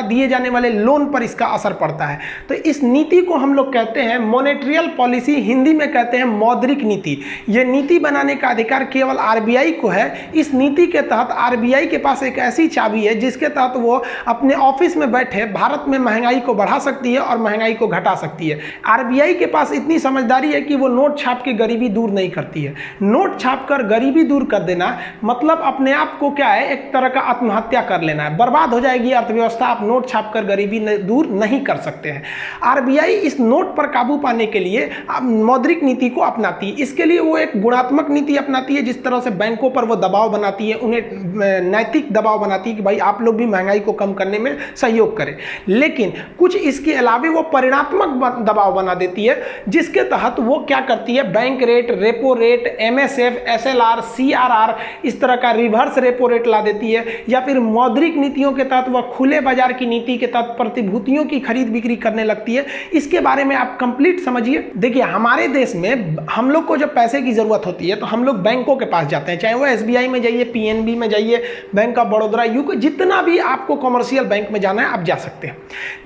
दिए जाने वाले लोन पर इसका असर पड़ता है। तो इस नीति को हम लोग कहते हैं मॉनेटरियल पॉलिसी, हिंदी में कहते हैं मौद्रिक नीति। ये नीति बनाने का अधिकार केवल आरबीआई को है। इस नीति के तहत आरबीआई के पास एक ऐसी चाबी है जिसके तहत वो अपने ऑफिस में बैठे भारत में महंगाई को बढ़ा सकती है और महंगाई को घटा सकती है। आरबीआई के पास इतनी समझदारी है कि वो नोट छाप के गरीबी दूर नहीं करती है। नोट छाप कर गरीबी दूर कर देना मतलब अपने आप को क्या है, एक तरह का आत्महत्या कर लेना है। बर्बाद हो जाएगी अर्थव्यवस्था, आप नोट छापकर गरीबी दूर नहीं कर सकते हैं। आरबीआई इस नोट पर काबू पाने के लिए मौद्रिक नीति को अपनाती है। इसके लिए वो एक गुणात्मक नीति अपनाती है, जिस तरह से बैंकों पर वो दबाव बनाती है, उन्हें नैतिक दबाव बनाती है कि भाई आप लोग भी महंगाई को कम करने में सहयोग करें। लेकिन कुछ इसके अलावा वो परिणात्मक दबाव बना देती है, जिसके तहत वो क्या करती है, bank rate, repo rate, MSF, SLR, CRR, इस तरह का रिवर्स रेपो रेट ला देती है। या फिर मौद्रिक नीतियों के तहत वह खुले बाजार की नीति के तहत प्रतिभूतियों की खरीद बिक्री करने लगती है। इसके बारे में आप कंप्लीट समझिए। देखिए, हमारे देश में हम लोग को जब पैसे की जरूरत होती है तो हम लोग बैंकों के पास जाते हैं, चाहे वो एसबीआई में जाइए, पीएनबी में जाइए, बैंक ऑफ बड़ौदा, यूको, जितना भी आपको कमर्शियल बैंक में जाना है आप जा सकते हैं।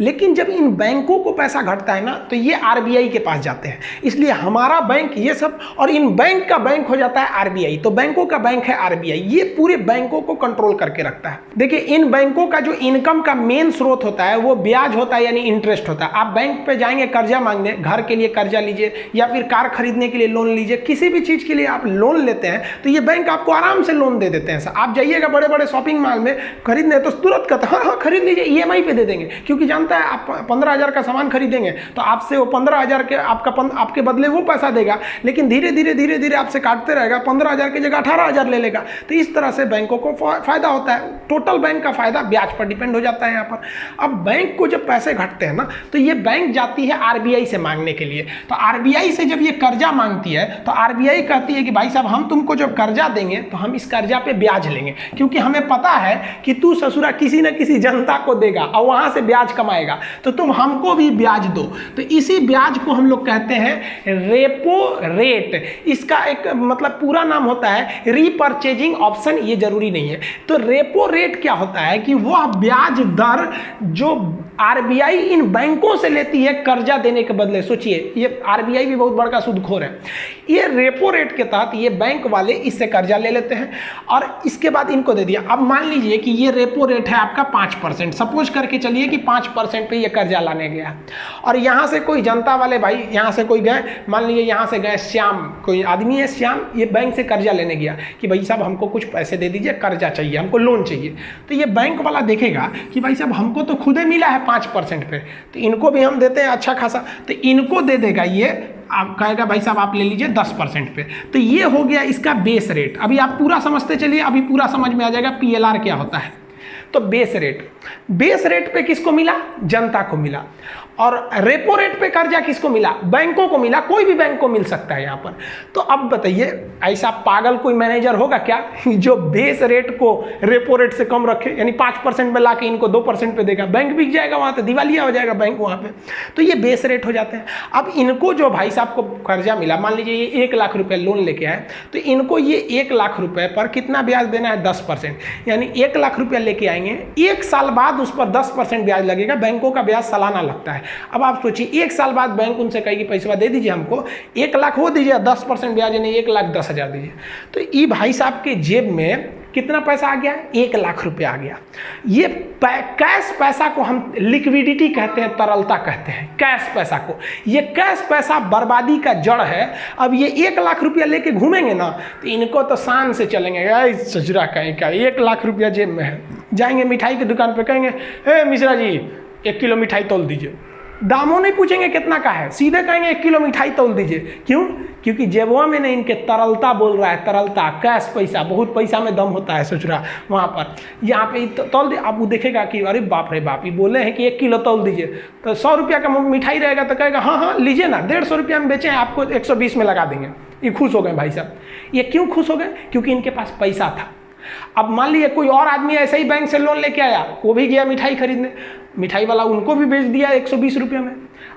लेकिन जब इन बैंकों को पैसा घटता है ना तो ये आरबीआई के पास जाते हैं। इसलिए हमारा बैंक ये सब, और इन बैंक का बैंक हो जाता है आरबीआई। तो बैंकों का बैंक है आरबीआई, ये पूरे बैंकों को कंट्रोल करके रखता है। देखिए, इन बैंकों का जो इनकम का मेन स्रोत होता है वो ब्याज होता है, यानी इंटरेस्ट होता है। आप बैंक पे जाएंगे कर्जा मांगने, घर के लिए कर्जा लीजिए या फिर कार खरीदने के लिए लोन लीजिए, किसी भी चीज के लिए आप लोन लेते हैं तो ये बैंक आपको आराम से लोन दे देते हैं। आप जाइएगा बड़े बड़े शॉपिंग मॉल में खरीदने तो तुरंत कहते हैं हाँ खरीद लीजिए, ईएमआई पे दे देंगे, क्योंकि जानता है आप 15,000 का सामान खरीदेंगे तो आपसे वो 15,000 के आपके बदले वो पैसा देगा, लेकिन धीरे धीरे आपसे काटते रहेगा, 15,000 की जगह 18,000 ले लेगा। तो इस तरह से बैंकों को फायदा होता है। टोटल बैंक का फायदा ब्याज पर डिपेंड हो जाता है यहाँ पर। अब बैंक को जब पैसे घटते हैं ना तो ये बैंक जाती है आरबीआई से मांगने के लिए। तो आरबीआई से जब ये कर्जा मांगती है तो आरबीआई कहती है कि भाई साहब हम तुमको जब कर्जा देंगे तो हम इस कर्जा पे ब्याज लेंगे, क्योंकि हमें पता है कि तू ससुरा किसी न किसी जनता को देगा और वहां से ब्याज कमाएगा, तो तुम हमको भी ब्याज दो। तो इसी ब्याज को हम लोग कहते हैं रेपो रेट। इसका एक मतलब पूरा नाम होता है रीपर्चेजिंग ऑप्शन, ये जरूरी नहीं है। तो रेपो रेट क्या होता है कि वह ब्याज दर जो आरबीआई इन बैंकों से लेती है कर्जा देने के बदले। सोचिए, ये आरबीआई भी बहुत बड़ा सूदखोर है। ये रेपो रेट के तहत ये बैंक वाले इससे कर्जा ले लेते हैं और इसके बाद इनको दे दिया। अब मान लीजिए कि ये रेपो रेट है आपका 5%, सपोज करके चलिए कि 5% पे ये कर्जा लाने गया और यहाँ से कोई जनता वाले भाई यहाँ से कोई गए, मान लीजिए यहाँ से गए श्याम, कोई आदमी है श्याम, ये बैंक से कर्जा लेने गया कि भाई साहब हमको कुछ पैसे दे दीजिए, कर्जा चाहिए, हमको लोन चाहिए। तो ये बैंक वाला देखेगा कि भाई साहब हमको तो खुदे मिला है 5% पे, तो इनको भी हम देते हैं अच्छा खासा, तो इनको दे देगा ये, आप कहेगा भाई साहब आप ले लीजिए 10% पे। तो ये हो गया इसका बेस रेट। अभी आप पूरा समझते चलिए, अभी पूरा समझ में आ जाएगा पीएलआर क्या होता है। तो बेस रेट पे किसको मिला? जनता को मिला। और रेपो रेट पे कर्जा किसको मिला? बैंकों को मिला। कोई भी बैंक को मिल सकता है यहाँ पर। तो अब बताइए, ऐसा पागल कोई मैनेजर होगा क्या जो बेस रेट को रेपो रेट से कम रखे, यानी 5% में ला के इनको 2% पे देगा? बैंक बिक जाएगा, वहाँ पे दिवालिया हो जाएगा बैंक वहाँ पे। तो ये बेस रेट हो जाते हैं। अब इनको जो भाई साहब को कर्जा मिला, मान लीजिए ये 1 लाख रुपये लोन लेके आए, तो इनको ये 1 लाख रुपये पर कितना ब्याज देना है? 10%। यानी 1 लाख रुपया लेके आएंगे, 1 साल बाद उस पर 10% ब्याज लगेगा। बैंकों का ब्याज सालाना लगता है। अब आप सोचिए, 1 साल बाद बैंक उनसे कहेगी पैसा दे दीजिए हमको, 1 लाख वो दीजिए, 10% ब्याज यानी 1,10,000 दीजिए। तो ये भाई साहब के जेब में कितना पैसा आ गया? 1 लाख रुपया आ गया। ये कैश पैसा को हम लिक्विडिटी कहते हैं, तरलता कहते हैं कैश पैसा को। ये कैश पैसा बर्बादी का जड़ है। अब ये 1 लाख रुपया लेके घूमेंगे ना तो इनको तो शान से चलेंगे, सजरा कहीं का 1 लाख रुपया जेब में है। जाएंगे मिठाई की दुकान पे, कहेंगे हे मिश्रा जी 1 किलो मिठाई तोल दीजिए। दामों नहीं पूछेंगे कितना का है, सीधे कहेंगे 1 किलो मिठाई तोल दीजिए। क्यों? क्योंकि जेबवा में नहीं, इनके तरलता बोल रहा है, तरलता, कैश पैसा, बहुत पैसा में दम होता है सोच रहा वहाँ पर। यहाँ पे तोल दे, अब वो देखेगा कि अरे बाप रे बाप, ये बोले हैं कि 1 किलो तोल दीजिए, तो 100 रुपया का मिठाई रहेगा तो कहेगा हाँ हाँ लीजिए ना, 150 रुपया में बेचें, आपको 120 में लगा देंगे। ये खुश हो गए भाई साहब। ये क्यों खुश हो गए? क्योंकि इनके पास पैसा था। अब मान लीजिए कोई और आदमी ऐसे ही बैंक से लोन लेके आया, वो भी गया मिठाई खरीदने, मिठाई वाला उनको भी बेच दिया 120 रुपये में।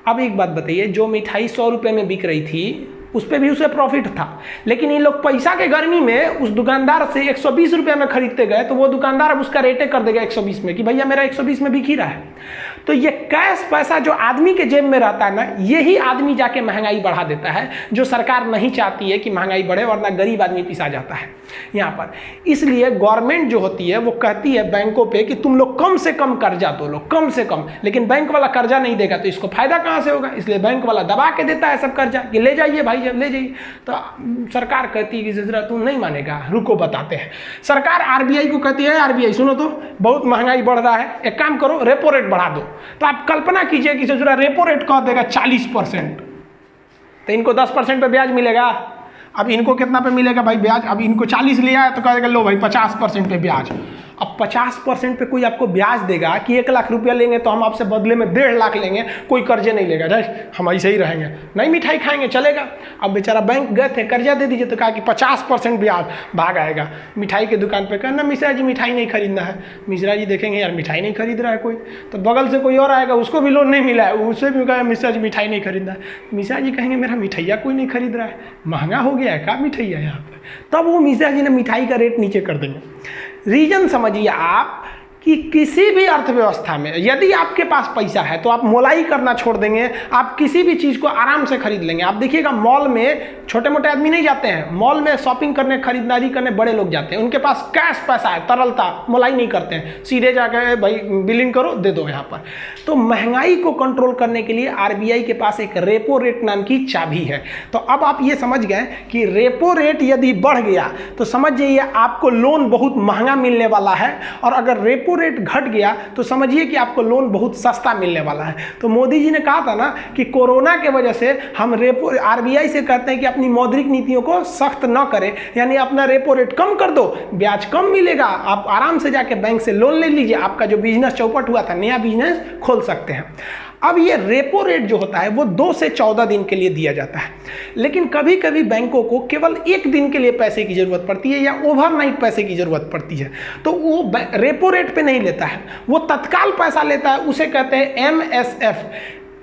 अब एक बात बताइए, जो मिठाई 100 रुपये में बिक रही थी उस पर भी उसे प्रॉफिट था। लेकिन इन लोग पैसा के गर्मी में उस दुकानदार से 120 रुपये में खरीदते गए, तो वो दुकानदार अब उसका रेटे कर देगा 120 में कि भैया मेरा 120 में बिक ही रहा है। तो ये कैश पैसा जो आदमी के जेब में रहता है ना, यही आदमी जाके महंगाई बढ़ा देता है, जो सरकार नहीं चाहती है कि महंगाई बढ़े, वरना गरीब आदमी पिसा जाता है यहाँ पर। इसलिए गवर्नमेंट जो होती है वो कहती है बैंकों पे कि तुम लोग कम से कम कर्जा दो, लोग कम से कम, लेकिन बैंक वाला कर्जा नहीं देगा तो इसको फायदा कहाँ से होगा? इसलिए बैंक वाला दबा के देता है सब कर्जा कि ले जाइए भाई, जब ले जाइए। तो सरकार कहती है कि जरा तू नहीं मानेगा, रुको बताते हैं। सरकार आरबीआई को कहती है, आरबीआई सुनो तो बहुत महंगाई बढ़ रहा है, एक काम करो रेपो रेट बढ़ा दो। तो आप कल्पना कीजिए कि जरा रेपो रेट कह देगा 40%, तो इनको 10% पे ब्याज मिलेगा। अब इनको कितना पे मिलेगा भाई ब्याज? अब इनको 40 लिया है तो कहेगा लो भाई 50% पे ब्याज। अब 50% पे कोई आपको ब्याज देगा कि 1 लाख रुपया लेंगे तो हम आपसे बदले में 1.5 लाख लेंगे, कोई कर्जे नहीं लेगा, हम ऐसे ही रहेंगे, नहीं मिठाई खाएंगे चलेगा। अब बेचारा बैंक गए थे कर्जा दे दीजिए, तो कहा कि 50% ब्याज, भाग आएगा मिठाई की दुकान पे, कहना मिश्रा जी मिठाई नहीं खरीदना है। मिश्रा जी देखेंगे यार मिठाई नहीं खरीद रहा है कोई, तो बगल से कोई और आएगा, उसको भी लोन नहीं मिला है, उससे भी कहा मिश्रा जी मिठाई नहीं खरीदना है। मिश्रा जी कहेंगे मेरा मिठाइया कोई नहीं खरीद रहा है, महंगा हो गया है क्या मिठाइया यहाँ पर? तब वो मिश्रा जी ने मिठाई का रेट नीचे कर देंगे। रीजन समझिए आप कि किसी भी अर्थव्यवस्था में यदि आपके पास पैसा है तो आप मोलाई करना छोड़ देंगे, आप किसी भी चीज़ को आराम से खरीद लेंगे। आप देखिएगा मॉल में छोटे मोटे आदमी नहीं जाते हैं, मॉल में शॉपिंग करने खरीदारी करने बड़े लोग जाते हैं, उनके पास कैश पैसा है, तरलता, मोलाई नहीं करते हैं, सीधे जाकर भाई बिलिंग करो दे दो यहाँ पर। तो महंगाई को कंट्रोल करने के लिए आरबीआई के पास एक रेपो रेट नाम की चाबी है। तो अब आप ये समझ गए कि रेपो रेट यदि बढ़ गया तो समझ जाइए आपको लोन बहुत महंगा मिलने वाला है, और अगर रेपो रेट घट गया तो समझिए कि आपको लोन बहुत सस्ता मिलने वाला है। तो मोदी जी ने कहा था ना कि कोरोना के वजह से हम रेपो, आरबीआई से कहते हैं कि अपनी मौद्रिक नीतियों को सख्त न करें, यानी अपना रेपो रेट कम कर दो, ब्याज कम मिलेगा, आप आराम से जाके बैंक से लोन ले लीजिए, आपका जो बिजनेस चौपट हुआ था नया बिजनेस खोल सकते हैं। अब ये रेपो रेट जो होता है वो 2 से 14 दिन के लिए दिया जाता है, लेकिन कभी कभी बैंकों को केवल 1 दिन के लिए पैसे की जरूरत पड़ती है या ओवरनाइट पैसे की जरूरत पड़ती है, तो वो रेपो रेट पे नहीं लेता है, वो तत्काल पैसा लेता है, उसे कहते हैं MSF,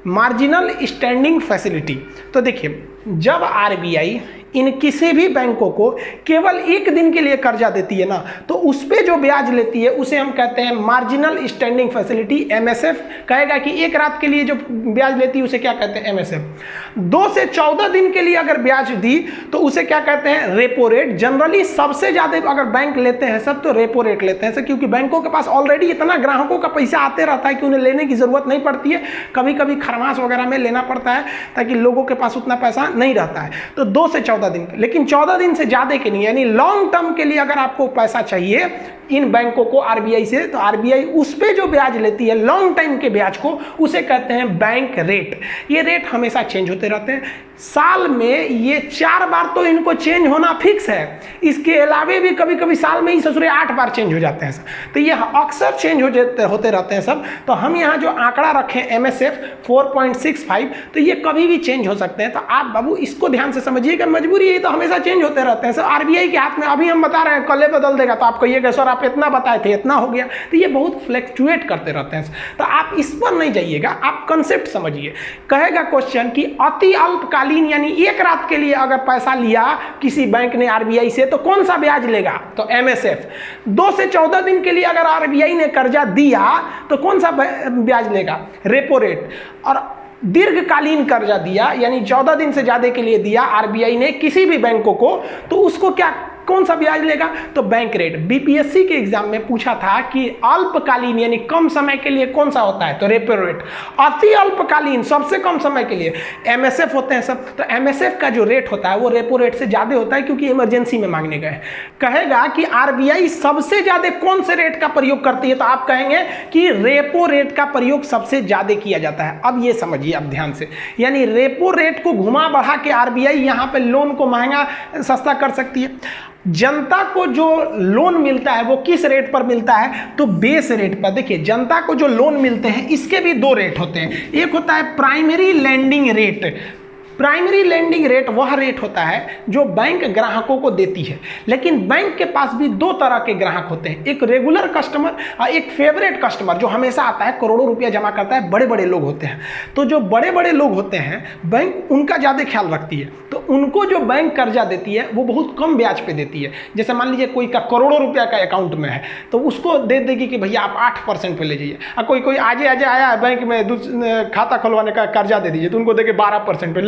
मार्जिनल स्टैंडिंग फैसिलिटी। तो देखिए जब आरबीआई इन किसी भी बैंकों को केवल 1 दिन के लिए कर्जा देती है ना, तो उस पर जो ब्याज लेती है उसे हम कहते हैं मार्जिनल स्टैंडिंग फैसिलिटी, MSF। कहेगा कि 1 रात के लिए जो ब्याज लेती है उसे क्या कहते हैं? MSF। 2 से 14 दिन के लिए अगर ब्याज दी तो उसे क्या कहते हैं? Repo rate. जनरली सबसे ज़्यादा अगर बैंक लेते हैं सब तो रेपो रेट लेते हैं, क्योंकि बैंकों के पास ऑलरेडी इतना ग्राहकों का पैसा आते रहता है कि उन्हें लेने की ज़रूरत नहीं पड़ती है, कभी कभी खरमास वगैरह में लेना पड़ता है ताकि लोगों के पास उतना पैसा नहीं रहता है। तो 2 से 14 दिन, लेकिन 14 दिन से ज्यादा के नहीं, यानी लॉन्ग टर्म के लिए अगर आपको पैसा चाहिए इन बैंकों को आरबीआई से, तो आरबीआई उस पे जो ब्याज लेती है लॉन्ग टाइम के ब्याज को उसे कहते हैं बैंक रेट। ये रेट हमेशा चेंज होते रहते हैं, साल में ये 4 बार तो इनको चेंज होना फिक्स है, इसके अलावे भी कभी कभी साल में ही ससुरे 8 बार चेंज हो जाते हैं। तो ये अक्सर चेंज होते रहते हैं सब। तो हम यहाँ जो आंकड़ा रखें MSF 4.65, तो ये कभी भी चेंज हो सकते हैं। तो आप बाबू इसको ध्यान से समझिएगा, मजबूरी है तो हमेशा चेंज होते रहते हैं, सब आरबीआई के हाथ में। अभी हम बता रहे हैं कल बदल देगा, तो आप कहिएगा सर आप इतना बताए थे इतना हो गया, तो ये बहुत फ्लैक्चुएट करते रहते हैं। तो आप इस पर नहीं जाइएगा, आप कंसेप्ट समझिए। कहेगा क्वेश्चन कि अति अल्पकालीन यानी 1 रात के लिए अगर पैसा लिया किसी बैंक ने आरबीआई से तो कौन सा ब्याज लेगा? तो MSF। 2 से 14 दिन के लिए अगर आरबीआई ने कर्जा दिया तो कौन सा ब्याज लेगा? Repo rate. और दीर्घकालीन कर्जा दिया यानी 14 दिन से ज्यादा के लिए दिया आरबीआई ने किसी भी बैंकों को, तो उसको क्या कौन सा ब्याज लेगा? तो बैंक रेट। बीपीएससी के एग्जाम में पूछा था कि अल्पकालीन यानी कम समय के लिए कौन सा होता है? तो रेपो रेट। अति अल्पकालीन सबसे कम समय के लिए MSF होते हैं सब। तो MSF का जो रेट होता है वो रेपो रेट से ज्यादा होता है क्योंकि इमरजेंसी में मांगने गए। कहेगा कि आरबीआई सबसे ज्यादा कौन से रेट का प्रयोग करती है? तो आप कहेंगे कि रेपो रेट का प्रयोग सबसे ज्यादा किया जाता है। अब ये समझिए आप ध्यान से, यानी रेपो रेट को घुमा बढ़ा के आरबीआई यहाँ पे लोन को महंगा सस्ता कर सकती है। जनता को जो लोन मिलता है वो किस रेट पर मिलता है? तो बेस रेट पर। देखिए जनता को जो लोन मिलते हैं इसके भी 2 रेट होते हैं, एक होता है primary landing rate, primary lending rate वह रेट होता है जो बैंक ग्राहकों को देती है, लेकिन बैंक के पास भी दो तरह के ग्राहक होते हैं, एक रेगुलर कस्टमर और एक फेवरेट कस्टमर जो हमेशा आता है, करोड़ों रुपया जमा करता है, बड़े बड़े लोग होते हैं। तो जो बड़े बड़े लोग होते हैं बैंक उनका ज़्यादा ख्याल रखती है, तो उनको जो बैंक कर्जा देती है वो बहुत कम ब्याज पे देती है। जैसे मान लीजिए कोई का करोड़ों रुपया का अकाउंट में है तो उसको दे देगी कि भैया आप 8% पे ले जाइए, और कोई आजे आया है बैंक में खाता खुलवाने का कर्जा दे दीजिए तो उनको देके 12% पे